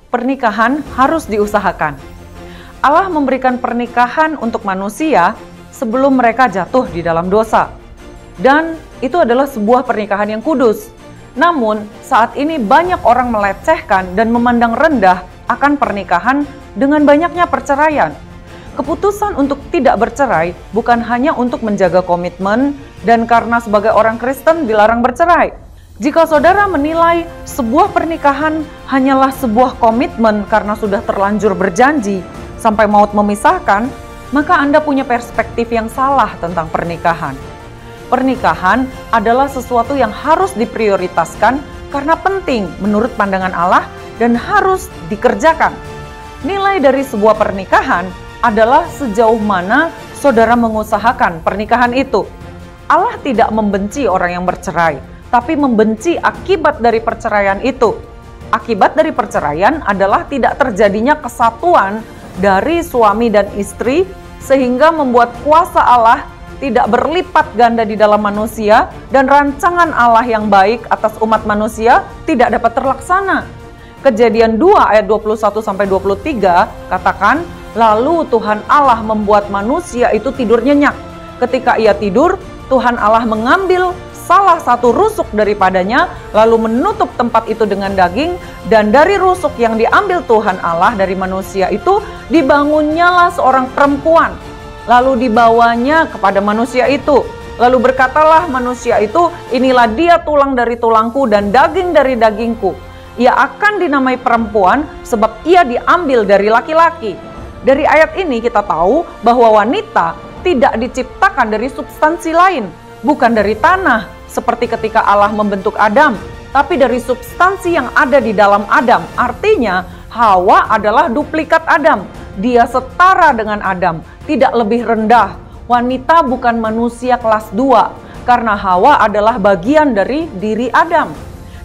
pernikahan harus diusahakan. Allah memberikan pernikahan untuk manusia sebelum mereka jatuh di dalam dosa. Dan itu adalah sebuah pernikahan yang kudus. Namun, saat ini banyak orang melecehkan dan memandang rendah akan pernikahan dengan banyaknya perceraian. Keputusan untuk tidak bercerai bukan hanya untuk menjaga komitmen dan karena sebagai orang Kristen dilarang bercerai. Jika saudara menilai sebuah pernikahan hanyalah sebuah komitmen karena sudah terlanjur berjanji sampai maut memisahkan, maka Anda punya perspektif yang salah tentang pernikahan. Pernikahan adalah sesuatu yang harus diprioritaskan karena penting menurut pandangan Allah dan harus dikerjakan. Nilai dari sebuah pernikahan adalah sejauh mana saudara mengusahakan pernikahan itu. Allah tidak membenci orang yang bercerai, tapi membenci akibat dari perceraian itu. Akibat dari perceraian adalah tidak terjadinya kesatuan dari suami dan istri, sehingga membuat kuasa Allah tidak berlipat ganda di dalam manusia, dan rancangan Allah yang baik atas umat manusia tidak dapat terlaksana. Kejadian 2 ayat 21-23 katakan, lalu Tuhan Allah membuat manusia itu tidur nyenyak. Ketika ia tidur, Tuhan Allah mengambil salah satu rusuk daripadanya, lalu menutup tempat itu dengan daging, dan dari rusuk yang diambil Tuhan Allah dari manusia itu, dibangunnyalah seorang perempuan. Lalu dibawanya kepada manusia itu. Lalu berkatalah manusia itu, inilah dia tulang dari tulangku dan daging dari dagingku. Ia akan dinamai perempuan sebab ia diambil dari laki-laki. Dari ayat ini kita tahu bahwa wanita tidak diciptakan dari substansi lain, bukan dari tanah, seperti ketika Allah membentuk Adam, tapi dari substansi yang ada di dalam Adam. Artinya, Hawa adalah duplikat Adam. Dia setara dengan Adam, tidak lebih rendah. Wanita bukan manusia kelas 2, karena Hawa adalah bagian dari diri Adam.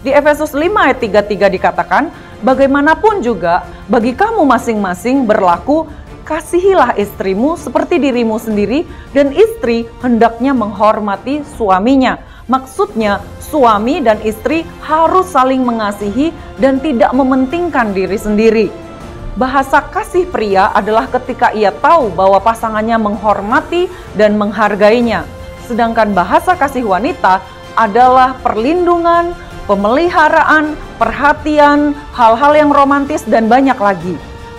Di Efesus 5 ayat 33 dikatakan, bagaimanapun juga bagi kamu masing-masing berlaku, kasihilah istrimu seperti dirimu sendiri, dan istri hendaknya menghormati suaminya. Maksudnya, suami dan istri harus saling mengasihi dan tidak mementingkan diri sendiri. Bahasa kasih pria adalah ketika ia tahu bahwa pasangannya menghormati dan menghargainya. Sedangkan bahasa kasih wanita adalah perlindungan, pemeliharaan, perhatian, hal-hal yang romantis, dan banyak lagi.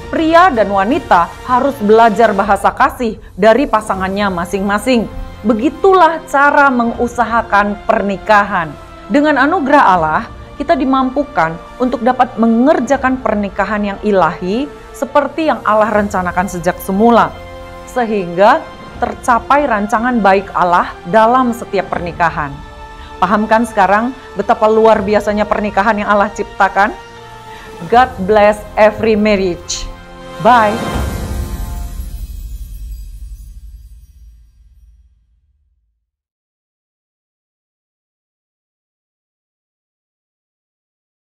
Pria dan wanita harus belajar bahasa kasih dari pasangannya masing-masing. Begitulah cara mengusahakan pernikahan. Dengan anugerah Allah, kita dimampukan untuk dapat mengerjakan pernikahan yang ilahi seperti yang Allah rencanakan sejak semula, sehingga tercapai rancangan baik Allah dalam setiap pernikahan. Pahamkan sekarang betapa luar biasanya pernikahan yang Allah ciptakan? God bless every marriage. Bye.